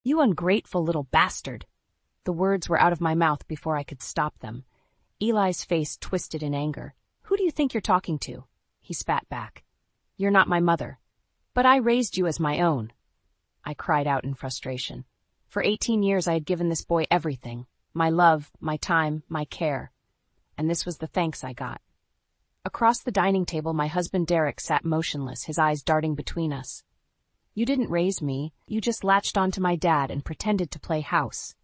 You ungrateful little bastard. The words were out of my mouth before I could stop them. Eli's face twisted in anger. Who do you think you're talking to? He spat back. You're not my mother. But I raised you as my own. I cried out in frustration. For 18 years I had given this boy everything. My love, my time, my care. And this was the thanks I got. Across the dining table, my husband Derek sat motionless, his eyes darting between us. You didn't raise me. You just latched onto my dad and pretended to play house.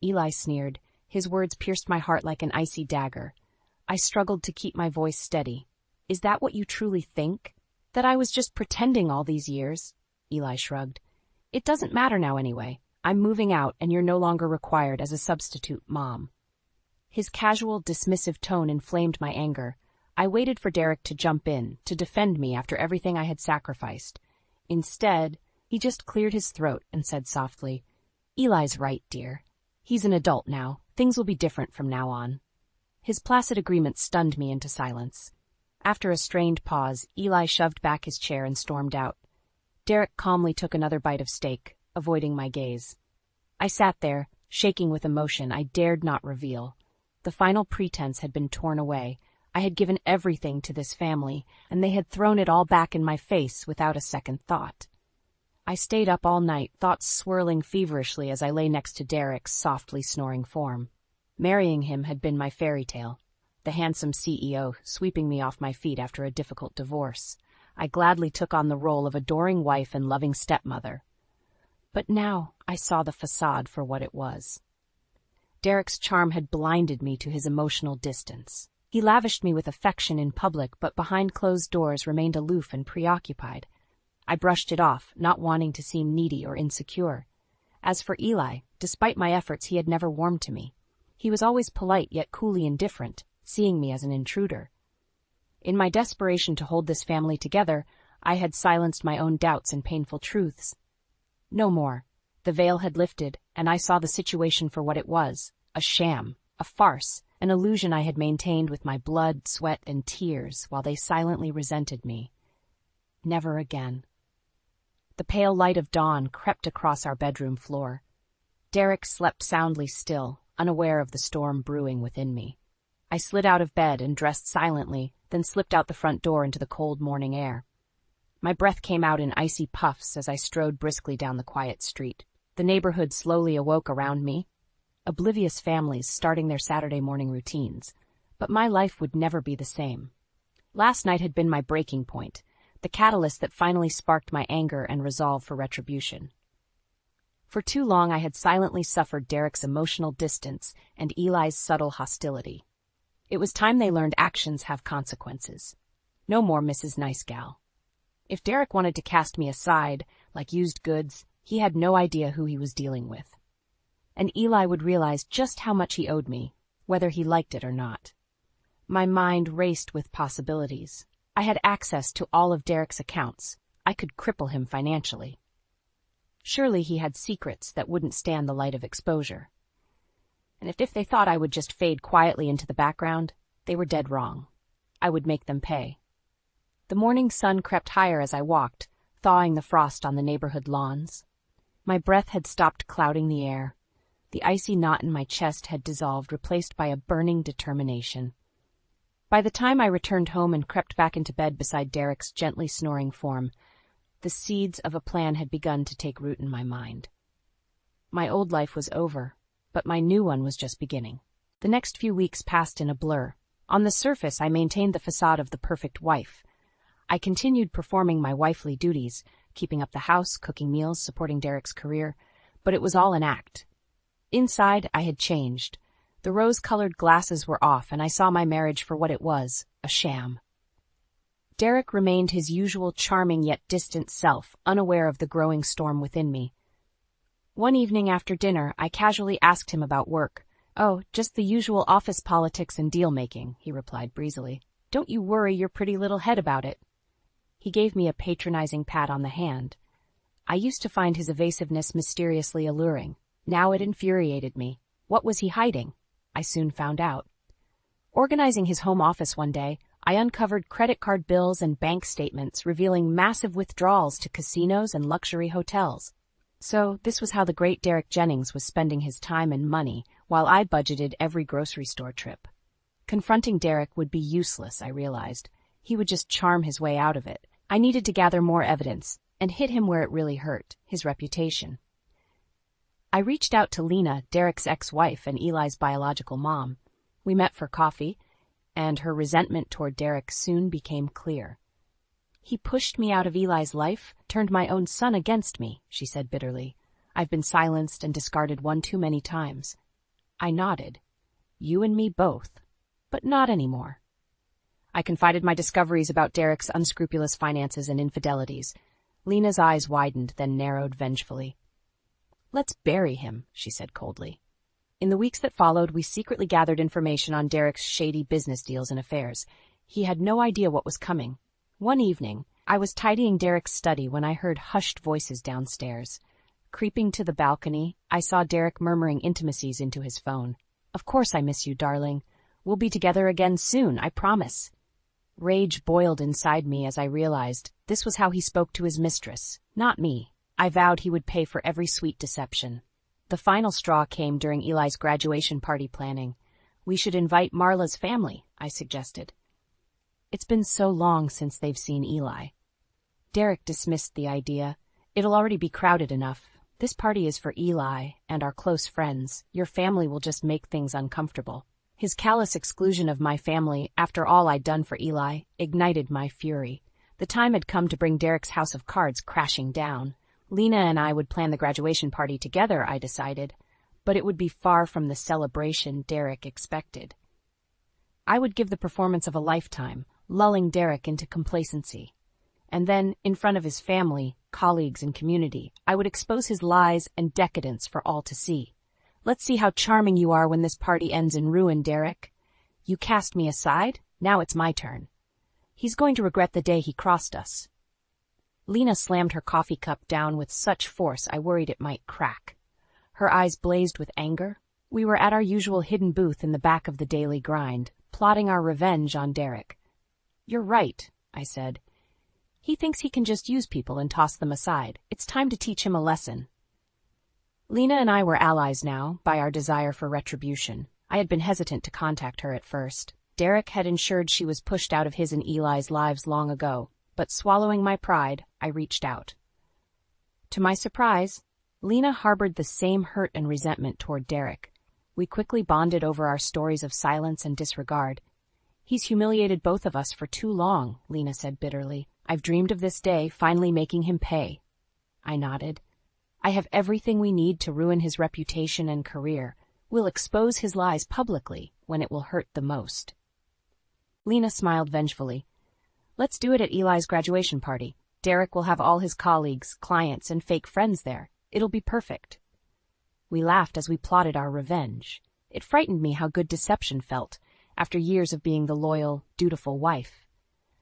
Eli sneered. His words pierced my heart like an icy dagger. I struggled to keep my voice steady. Is that what you truly think? That I was just pretending all these years? Eli shrugged. It doesn't matter now anyway. I'm moving out and you're no longer required as a substitute mom. His casual, dismissive tone inflamed my anger. I waited for Derek to jump in, to defend me after everything I had sacrificed. Instead, he just cleared his throat and said softly, Eli's right, dear. He's an adult now. Things will be different from now on. His placid agreement stunned me into silence. After a strained pause, Eli shoved back his chair and stormed out. Derek calmly took another bite of steak, avoiding my gaze. I sat there, shaking with emotion I dared not reveal. The final pretense had been torn away. I had given everything to this family, and they had thrown it all back in my face without a second thought. I stayed up all night, thoughts swirling feverishly as I lay next to Derek's softly snoring form. Marrying him had been my fairy tale. The handsome CEO sweeping me off my feet after a difficult divorce. I gladly took on the role of adoring wife and loving stepmother. But now I saw the facade for what it was. Derek's charm had blinded me to his emotional distance. He lavished me with affection in public, but behind closed doors remained aloof and preoccupied. I brushed it off, not wanting to seem needy or insecure. As for Eli, despite my efforts, he had never warmed to me. He was always polite yet coolly indifferent, seeing me as an intruder. In my desperation to hold this family together, I had silenced my own doubts and painful truths. No more. The veil had lifted, and I saw the situation for what it was, a sham, a farce, an illusion I had maintained with my blood, sweat, and tears while they silently resented me. Never again. The pale light of dawn crept across our bedroom floor. Derek slept soundly still, unaware of the storm brewing within me. I slid out of bed and dressed silently, then slipped out the front door into the cold morning air. My breath came out in icy puffs as I strode briskly down the quiet street. The neighborhood slowly awoke around me. Oblivious families starting their Saturday morning routines. But my life would never be the same. Last night had been my breaking point, the catalyst that finally sparked my anger and resolve for retribution. For too long I had silently suffered Derek's emotional distance and Eli's subtle hostility. It was time they learned actions have consequences. No more Mrs. Nice Gal. If Derek wanted to cast me aside, like used goods, he had no idea who he was dealing with. And Eli would realize just how much he owed me, whether he liked it or not. My mind raced with possibilities. I had access to all of Derek's accounts. I could cripple him financially. Surely he had secrets that wouldn't stand the light of exposure. And if they thought I would just fade quietly into the background, they were dead wrong. I would make them pay. The morning sun crept higher as I walked, thawing the frost on the neighborhood lawns. My breath had stopped clouding the air. The icy knot in my chest had dissolved, replaced by a burning determination. By the time I returned home and crept back into bed beside Derek's gently snoring form, the seeds of a plan had begun to take root in my mind. My old life was over, but my new one was just beginning. The next few weeks passed in a blur. On the surface, I maintained the facade of the perfect wife. I continued performing my wifely duties, keeping up the house, cooking meals, supporting Derek's career, but it was all an act. Inside, I had changed. The rose-colored glasses were off, and I saw my marriage for what it was, a sham. Derek remained his usual charming yet distant self, unaware of the growing storm within me. One evening after dinner, I casually asked him about work. "Oh, just the usual office politics and deal-making," he replied breezily. "Don't you worry your pretty little head about it." He gave me a patronizing pat on the hand. I used to find his evasiveness mysteriously alluring. Now it infuriated me. What was he hiding? I soon found out. Organizing his home office one day, I uncovered credit card bills and bank statements revealing massive withdrawals to casinos and luxury hotels. So this was how the great Derek Jennings was spending his time and money, while I budgeted every grocery store trip. Confronting Derek would be useless, I realized. He would just charm his way out of it. I needed to gather more evidence and hit him where it really hurt, his reputation. I reached out to Lena, Derek's ex-wife and Eli's biological mom. We met for coffee, and her resentment toward Derek soon became clear. "He pushed me out of Eli's life, turned my own son against me," she said bitterly. "I've been silenced and discarded one too many times." I nodded. "You and me both. But not anymore." I confided my discoveries about Derek's unscrupulous finances and infidelities. Lena's eyes widened, then narrowed vengefully. "Let's bury him," she said coldly. In the weeks that followed, we secretly gathered information on Derek's shady business deals and affairs. He had no idea what was coming. One evening, I was tidying Derek's study when I heard hushed voices downstairs. Creeping to the balcony, I saw Derek murmuring intimacies into his phone. "Of course I miss you, darling. We'll be together again soon, I promise." Rage boiled inside me as I realized this was how he spoke to his mistress, not me. I vowed he would pay for every sweet deception. The final straw came during Eli's graduation party planning. "We should invite Marla's family," I suggested. "It's been so long since they've seen Eli." Derek dismissed the idea. "It'll already be crowded enough. This party is for Eli and our close friends. Your family will just make things uncomfortable." His callous exclusion of my family, after all I'd done for Eli, ignited my fury. The time had come to bring Derek's house of cards crashing down. Lena and I would plan the graduation party together, I decided, but it would be far from the celebration Derek expected. I would give the performance of a lifetime, lulling Derek into complacency. And then, in front of his family, colleagues, and community, I would expose his lies and decadence for all to see. "Let's see how charming you are when this party ends in ruin, Derek. You cast me aside, now it's my turn. He's going to regret the day he crossed us." Lena slammed her coffee cup down with such force I worried it might crack. Her eyes blazed with anger. We were at our usual hidden booth in the back of the Daily Grind, plotting our revenge on Derek. "You're right," I said. "He thinks he can just use people and toss them aside. It's time to teach him a lesson." Lena and I were allies now, by our desire for retribution. I had been hesitant to contact her at first. Derek had ensured she was pushed out of his and Eli's lives long ago, but swallowing my pride, I reached out. To my surprise, Lena harbored the same hurt and resentment toward Derek. We quickly bonded over our stories of silence and disregard. "He's humiliated both of us for too long," Lena said bitterly. "I've dreamed of this day, finally making him pay." I nodded. "I have everything we need to ruin his reputation and career. We'll expose his lies publicly when it will hurt the most." Lena smiled vengefully. "Let's do it at Eli's graduation party. Derek will have all his colleagues, clients, and fake friends there. It'll be perfect." We laughed as we plotted our revenge. It frightened me how good deception felt, after years of being the loyal, dutiful wife.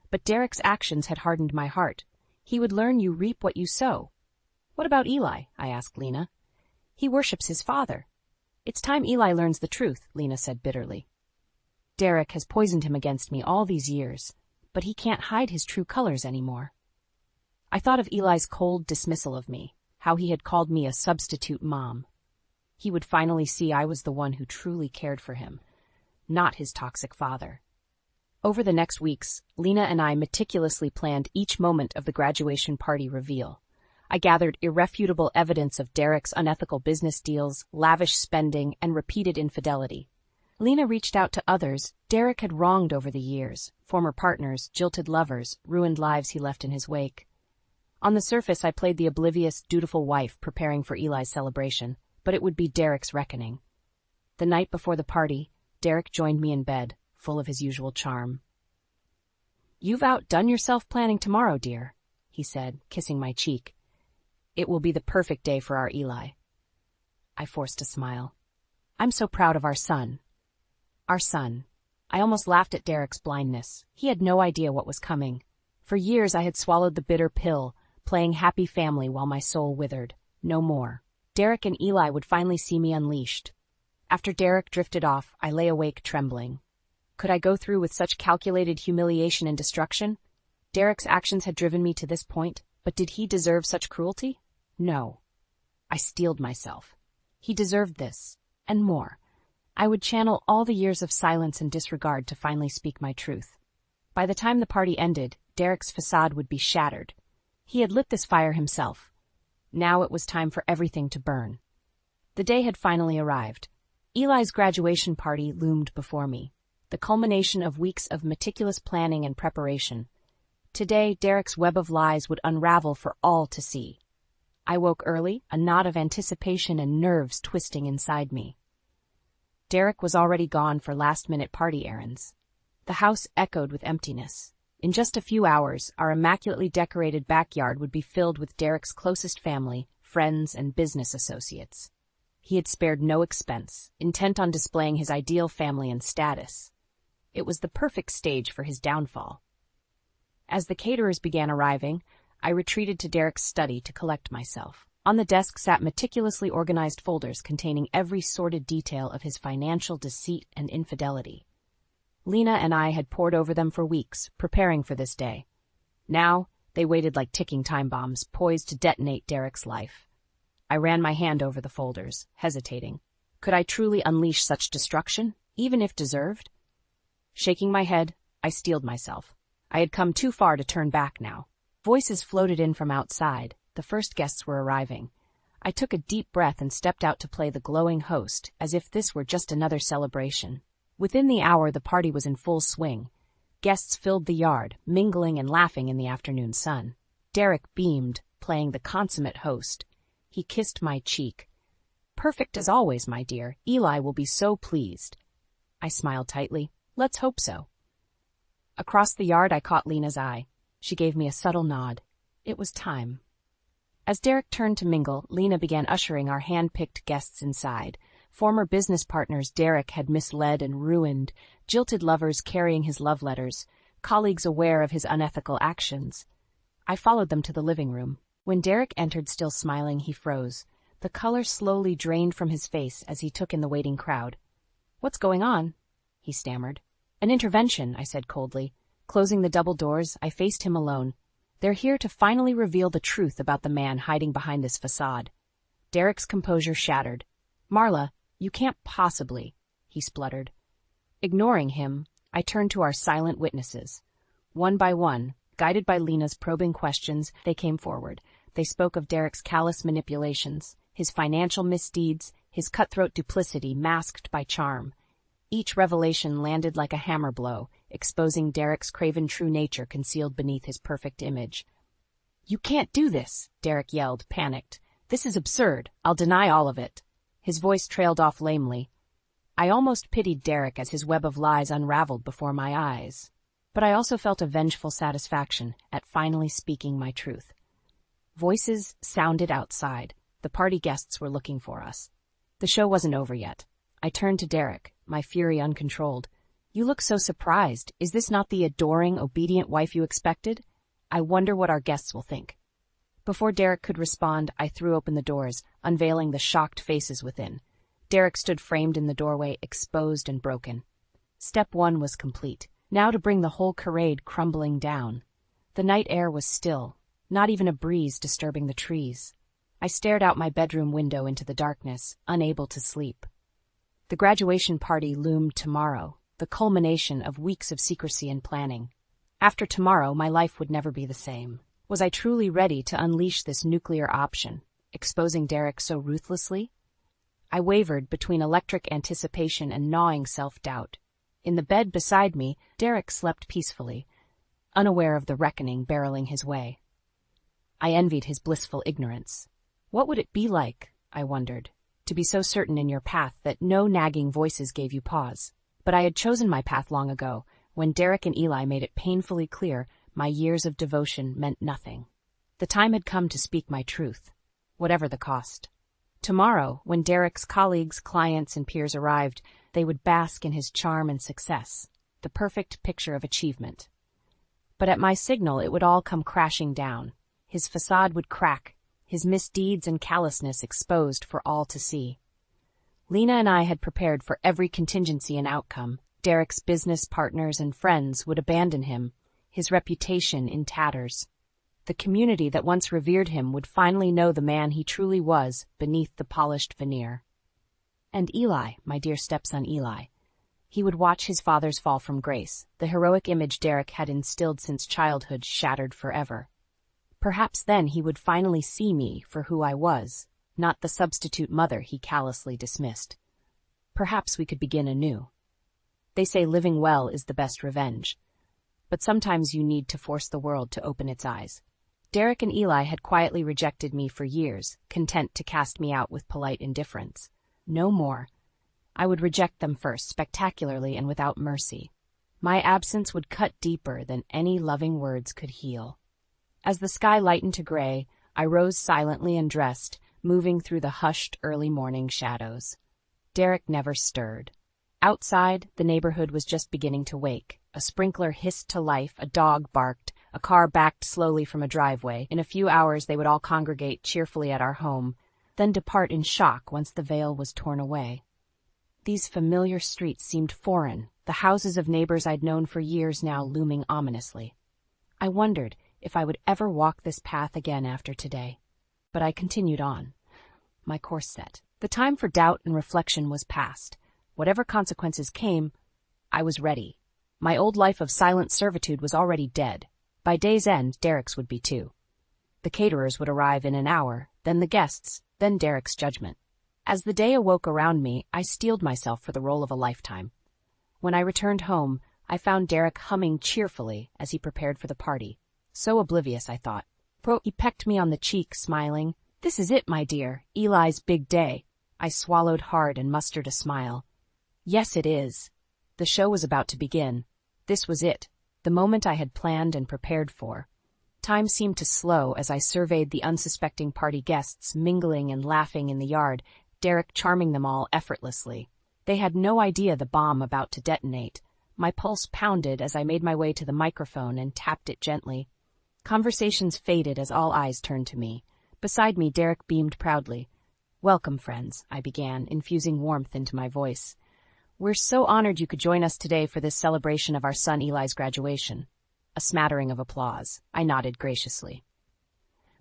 But Derek's actions had hardened my heart. He would learn you reap what you sow. "What about Eli?" I asked Lena. "He worships his father." "It's time Eli learns the truth," Lena said bitterly. "Derek has poisoned him against me all these years, but he can't hide his true colors anymore." I thought of Eli's cold dismissal of me, how he had called me a substitute mom. He would finally see I was the one who truly cared for him, not his toxic father. Over the next weeks, Lena and I meticulously planned each moment of the graduation party reveal. I gathered irrefutable evidence of Derek's unethical business deals, lavish spending, and repeated infidelity. Lena reached out to others Derek had wronged over the years, former partners, jilted lovers, ruined lives he left in his wake. On the surface, I played the oblivious, dutiful wife preparing for Eli's celebration, but it would be Derek's reckoning. The night before the party, Derek joined me in bed, full of his usual charm. "You've outdone yourself planning tomorrow, dear," he said, kissing my cheek. "It will be the perfect day for our Eli." I forced a smile. "I'm so proud of our son." Our son. I almost laughed at Derek's blindness. He had no idea what was coming. For years I had swallowed the bitter pill, playing happy family while my soul withered. No more. Derek and Eli would finally see me unleashed. After Derek drifted off, I lay awake trembling. Could I go through with such calculated humiliation and destruction? Derek's actions had driven me to this point, but did he deserve such cruelty? No. I steeled myself. He deserved this, and more. I would channel all the years of silence and disregard to finally speak my truth. By the time the party ended, Derek's facade would be shattered. He had lit this fire himself. Now it was time for everything to burn. The day had finally arrived. Eli's graduation party loomed before me, the culmination of weeks of meticulous planning and preparation. Today, Derek's web of lies would unravel for all to see. I woke early, a knot of anticipation and nerves twisting inside me. Derek was already gone for last-minute party errands. The house echoed with emptiness. In just a few hours, our immaculately decorated backyard would be filled with Derek's closest family, friends, and business associates. He had spared no expense, intent on displaying his ideal family and status. It was the perfect stage for his downfall. As the caterers began arriving, I retreated to Derek's study to collect myself. On the desk sat meticulously organized folders containing every sordid detail of his financial deceit and infidelity. Lena and I had pored over them for weeks, preparing for this day. Now, they waited like ticking time bombs, poised to detonate Derek's life. I ran my hand over the folders, hesitating. Could I truly unleash such destruction, even if deserved? Shaking my head, I steeled myself. I had come too far to turn back now. Voices floated in from outside. The first guests were arriving. I took a deep breath and stepped out to play the glowing host, as if this were just another celebration. Within the hour, the party was in full swing. Guests filled the yard, mingling and laughing in the afternoon sun. Derek beamed, playing the consummate host. He kissed my cheek. "Perfect as always, my dear. Eli will be so pleased." I smiled tightly. "Let's hope so." Across the yard, I caught Lena's eye. She gave me a subtle nod. It was time. As Derek turned to mingle, Lena began ushering our hand-picked guests inside. Former business partners Derek had misled and ruined, jilted lovers carrying his love letters, colleagues aware of his unethical actions. I followed them to the living room. When Derek entered still smiling, he froze. The color slowly drained from his face as he took in the waiting crowd. "What's going on?" he stammered. "An intervention," I said coldly. Closing the double doors, I faced him alone. "They're here to finally reveal the truth about the man hiding behind this facade." Derek's composure shattered. "Marla, you can't possibly," he spluttered. Ignoring him, I turned to our silent witnesses. One by one, guided by Lena's probing questions, they came forward. They spoke of Derek's callous manipulations, his financial misdeeds, his cutthroat duplicity masked by charm. Each revelation landed like a hammer blow, exposing Derek's craven true nature concealed beneath his perfect image. "You can't do this," Derek yelled, panicked. "This is absurd. I'll deny all of it." His voice trailed off lamely. I almost pitied Derek as his web of lies unraveled before my eyes. But I also felt a vengeful satisfaction at finally speaking my truth. Voices sounded outside. The party guests were looking for us. The show wasn't over yet. I turned to Derek, my fury uncontrolled. "You look so surprised. Is this not the adoring, obedient wife you expected? I wonder what our guests will think." Before Derek could respond, I threw open the doors, unveiling the shocked faces within. Derek stood framed in the doorway, exposed and broken. Step one was complete. Now to bring the whole charade crumbling down. The night air was still, not even a breeze disturbing the trees. I stared out my bedroom window into the darkness, unable to sleep. The graduation party loomed tomorrow, the culmination of weeks of secrecy and planning. After tomorrow, my life would never be the same. Was I truly ready to unleash this nuclear option, exposing Derek so ruthlessly? I wavered between electric anticipation and gnawing self-doubt. In the bed beside me, Derek slept peacefully, unaware of the reckoning barreling his way. I envied his blissful ignorance. What would it be like, I wondered, to be so certain in your path that no nagging voices gave you pause? But I had chosen my path long ago, when Derek and Eli made it painfully clear my years of devotion meant nothing. The time had come to speak my truth, whatever the cost. Tomorrow, when Derek's colleagues, clients, and peers arrived, they would bask in his charm and success, the perfect picture of achievement. But at my signal, it would all come crashing down. His facade would crack, his misdeeds and callousness exposed for all to see. Lena and I had prepared for every contingency and outcome. Derek's business partners and friends would abandon him, his reputation in tatters. The community that once revered him would finally know the man he truly was beneath the polished veneer. And Eli, my dear stepson Eli. He would watch his father's fall from grace, the heroic image Derek had instilled since childhood shattered forever. Perhaps then he would finally see me for who I was, not the substitute mother he callously dismissed. Perhaps we could begin anew. They say living well is the best revenge. But sometimes you need to force the world to open its eyes. Derek and Eli had quietly rejected me for years, content to cast me out with polite indifference. No more. I would reject them first, spectacularly and without mercy. My absence would cut deeper than any loving words could heal. As the sky lightened to gray, I rose silently and dressed, moving through the hushed early morning shadows. Derek never stirred. Outside, the neighborhood was just beginning to wake. A sprinkler hissed to life, a dog barked, a car backed slowly from a driveway. In a few hours they would all congregate cheerfully at our home, then depart in shock once the veil was torn away. These familiar streets seemed foreign, the houses of neighbors I'd known for years now looming ominously. I wondered if I would ever walk this path again after today. But I continued on, my course set. The time for doubt and reflection was past. Whatever consequences came, I was ready. My old life of silent servitude was already dead. By day's end, Derek's would be too. The caterers would arrive in an hour, then the guests, then Derek's judgment. As the day awoke around me, I steeled myself for the role of a lifetime. When I returned home, I found Derek humming cheerfully as he prepared for the party. So oblivious, I thought. He pecked me on the cheek, smiling. "This is it, my dear, Eli's big day." I swallowed hard and mustered a smile. Yes, it is. The show was about to begin. This was it, the moment I had planned and prepared for. Time seemed to slow as I surveyed the unsuspecting party guests mingling and laughing in the yard, Derek charming them all effortlessly. They had no idea the bomb about to detonate. My pulse pounded as I made my way to the microphone and tapped it gently. Conversations faded as all eyes turned to me. Beside me, Derek beamed proudly. "Welcome, friends," I began, infusing warmth into my voice. "We're so honored you could join us today for this celebration of our son Eli's graduation." A smattering of applause. I nodded graciously.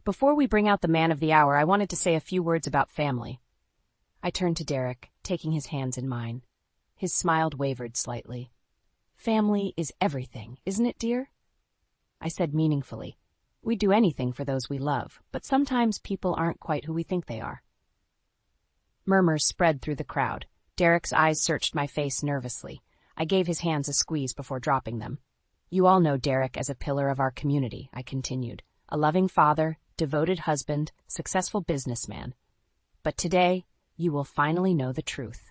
"Before we bring out the man of the hour, I wanted to say a few words about family." I turned to Derek, taking his hands in mine. His smile wavered slightly. "Family is everything, isn't it, dear?" I said meaningfully. "We do anything for those we love, but sometimes people aren't quite who we think they are." Murmurs spread through the crowd. Derek's eyes searched my face nervously. I gave his hands a squeeze before dropping them. "You all know Derek as a pillar of our community," I continued. "A loving father, devoted husband, successful businessman. But today, you will finally know the truth."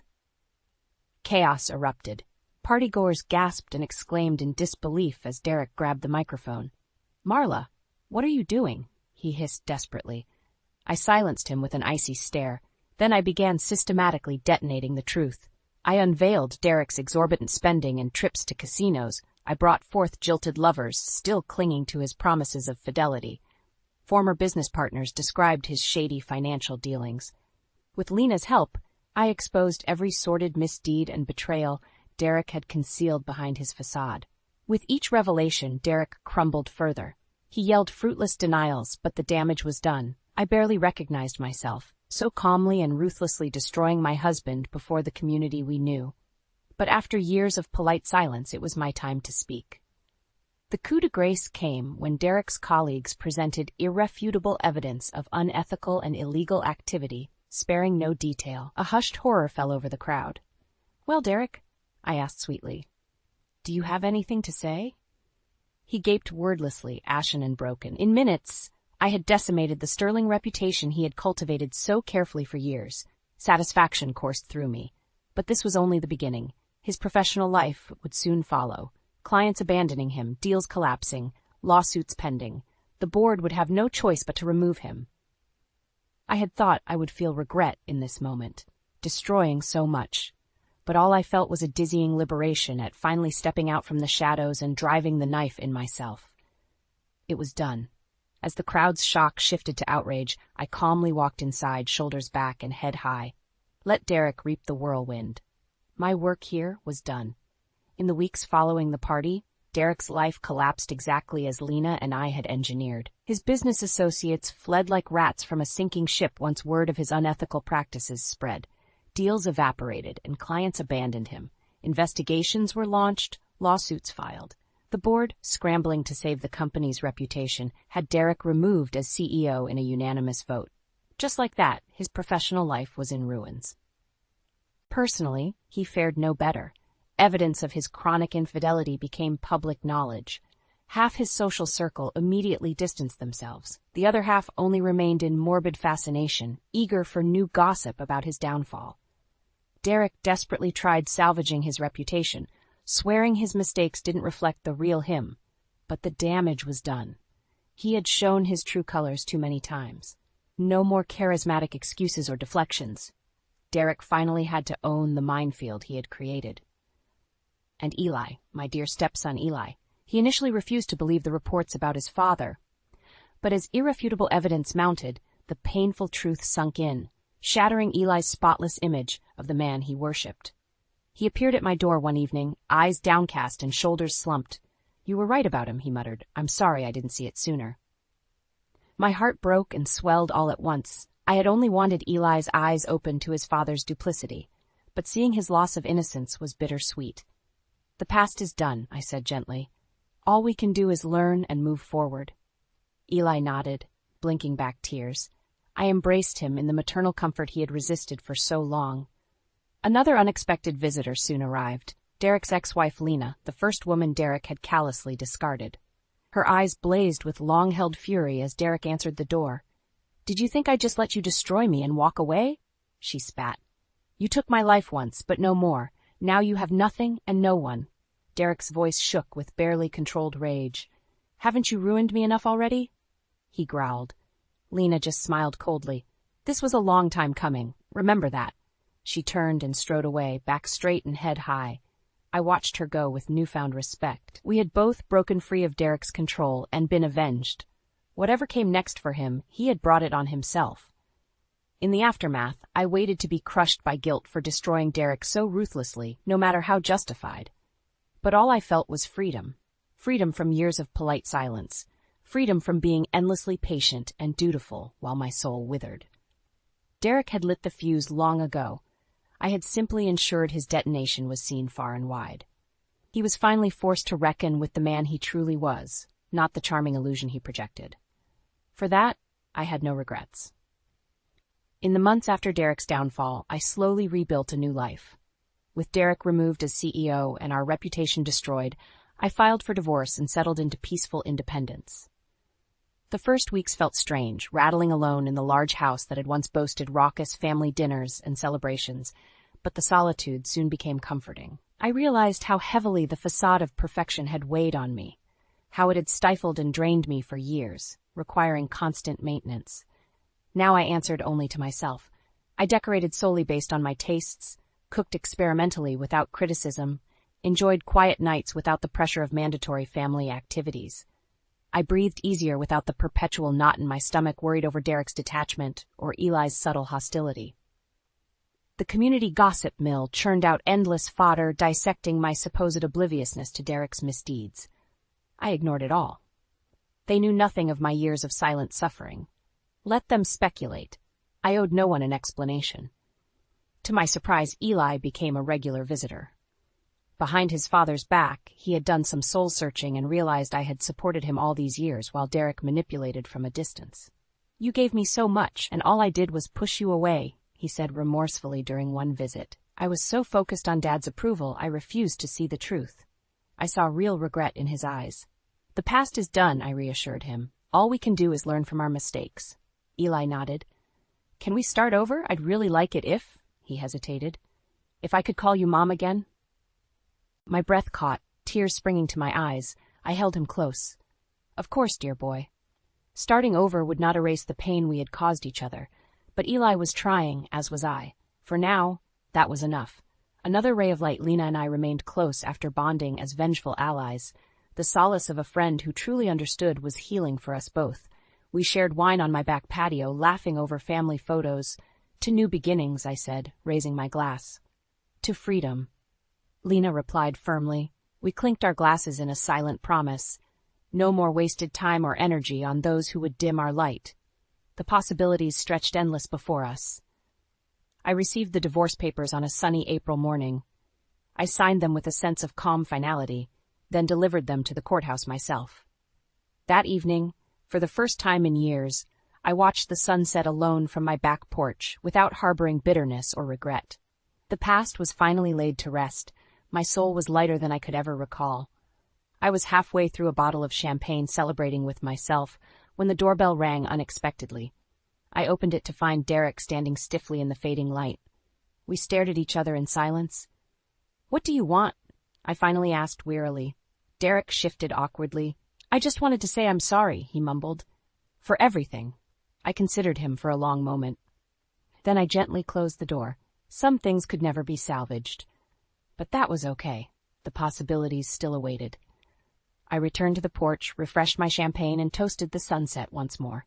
Chaos erupted. Partygoers gasped and exclaimed in disbelief as Derek grabbed the microphone. "Marla, what are you doing?" he hissed desperately. I silenced him with an icy stare. Then I began systematically detonating the truth. I unveiled Derek's exorbitant spending and trips to casinos. I brought forth jilted lovers, still clinging to his promises of fidelity. Former business partners described his shady financial dealings. With Lena's help, I exposed every sordid misdeed and betrayal Derek had concealed behind his facade. With each revelation, Derek crumbled further. He yelled fruitless denials, but the damage was done. I barely recognized myself, so calmly and ruthlessly destroying my husband before the community we knew. But after years of polite silence, it was my time to speak. The coup de grace came when Derek's colleagues presented irrefutable evidence of unethical and illegal activity, sparing no detail. A hushed horror fell over the crowd. "Well, Derek," I asked sweetly, "do you have anything to say?" He gaped wordlessly, ashen and broken. In minutes, I had decimated the sterling reputation he had cultivated so carefully for years. Satisfaction coursed through me. But this was only the beginning. His professional life would soon follow. Clients abandoning him, deals collapsing, lawsuits pending. The board would have no choice but to remove him. I had thought I would feel regret in this moment, destroying so much. But all I felt was a dizzying liberation at finally stepping out from the shadows and driving the knife in myself. It was done. As the crowd's shock shifted to outrage, I calmly walked inside, shoulders back and head high. Let Derek reap the whirlwind. My work here was done. In the weeks following the party, Derek's life collapsed exactly as Lena and I had engineered. His business associates fled like rats from a sinking ship once word of his unethical practices spread. Deals evaporated and clients abandoned him. Investigations were launched, lawsuits filed. The board, scrambling to save the company's reputation, had Derek removed as CEO in a unanimous vote. Just like that, his professional life was in ruins. Personally, he fared no better. Evidence of his chronic infidelity became public knowledge. Half his social circle immediately distanced themselves. The other half only remained in morbid fascination, eager for new gossip about his downfall. Derek desperately tried salvaging his reputation, swearing his mistakes didn't reflect the real him. But the damage was done. He had shown his true colors too many times. No more charismatic excuses or deflections. Derek finally had to own the minefield he had created. And Eli, my dear stepson Eli, he initially refused to believe the reports about his father. But as irrefutable evidence mounted, the painful truth sunk in, shattering Eli's spotless image of the man he worshipped. He appeared at my door one evening, eyes downcast and shoulders slumped. "You were right about him," he muttered. "I'm sorry I didn't see it sooner." My heart broke and swelled all at once. I had only wanted Eli's eyes open to his father's duplicity, but seeing his loss of innocence was bittersweet. "The past is done," I said gently. "All we can do is learn and move forward." Eli nodded, blinking back tears. I embraced him in the maternal comfort he had resisted for so long. Another unexpected visitor soon arrived, Derek's ex-wife Lena, the first woman Derek had callously discarded. Her eyes blazed with long-held fury as Derek answered the door. "Did you think I'd just let you destroy me and walk away?" she spat. "You took my life once, but no more. Now you have nothing and no one." Derek's voice shook with barely controlled rage. "Haven't you ruined me enough already?" He growled. Lena just smiled coldly. "This was a long time coming. Remember that." She turned and strode away, back straight and head high. I watched her go with newfound respect. We had both broken free of Derek's control and been avenged. Whatever came next for him, he had brought it on himself. In the aftermath, I waited to be crushed by guilt for destroying Derek so ruthlessly, no matter how justified. But all I felt was freedom. Freedom from years of polite silence. Freedom from being endlessly patient and dutiful while my soul withered. Derek had lit the fuse long ago. I had simply ensured his detonation was seen far and wide. He was finally forced to reckon with the man he truly was, not the charming illusion he projected. For that, I had no regrets. In the months after Derek's downfall, I slowly rebuilt a new life. With Derek removed as CEO and our reputation destroyed, I filed for divorce and settled into peaceful independence. The first weeks felt strange, rattling alone in the large house that had once boasted raucous family dinners and celebrations, but the solitude soon became comforting. I realized how heavily the facade of perfection had weighed on me, how it had stifled and drained me for years, requiring constant maintenance. Now I answered only to myself. I decorated solely based on my tastes, cooked experimentally without criticism, enjoyed quiet nights without the pressure of mandatory family activities. I breathed easier without the perpetual knot in my stomach worried over Derek's detachment or Eli's subtle hostility. The community gossip mill churned out endless fodder dissecting my supposed obliviousness to Derek's misdeeds. I ignored it all. They knew nothing of my years of silent suffering. Let them speculate. I owed no one an explanation. To my surprise, Eli became a regular visitor. Behind his father's back, he had done some soul-searching and realized I had supported him all these years while Derek manipulated from a distance. "You gave me so much, and all I did was push you away," he said remorsefully during one visit. "I was so focused on Dad's approval, I refused to see the truth." I saw real regret in his eyes. "The past is done," I reassured him. "All we can do is learn from our mistakes." Eli nodded. "Can we start over? I'd really like it if—" he hesitated. "If I could call you Mom again?" My breath caught, tears springing to my eyes. I held him close. "Of course, dear boy." Starting over would not erase the pain we had caused each other, but Eli was trying, as was I. For now, that was enough. Another ray of light. Lena and I remained close after bonding as vengeful allies. The solace of a friend who truly understood was healing for us both. We shared wine on my back patio, laughing over family photos. "To new beginnings," I said, raising my glass. "To freedom," Lena replied firmly. We clinked our glasses in a silent promise. No more wasted time or energy on those who would dim our light. The possibilities stretched endless before us. I received the divorce papers on a sunny April morning. I signed them with a sense of calm finality, then delivered them to the courthouse myself. That evening, for the first time in years, I watched the sunset alone from my back porch without harboring bitterness or regret. The past was finally laid to rest. My soul was lighter than I could ever recall. I was halfway through a bottle of champagne celebrating with myself when the doorbell rang unexpectedly. I opened it to find Derek standing stiffly in the fading light. We stared at each other in silence. "What do you want?" I finally asked wearily. Derek shifted awkwardly. "I just wanted to say I'm sorry," he mumbled. "For everything." I considered him for a long moment. Then I gently closed the door. Some things could never be salvaged. But that was okay. The possibilities still awaited. I returned to the porch, refreshed my champagne, and toasted the sunset once more.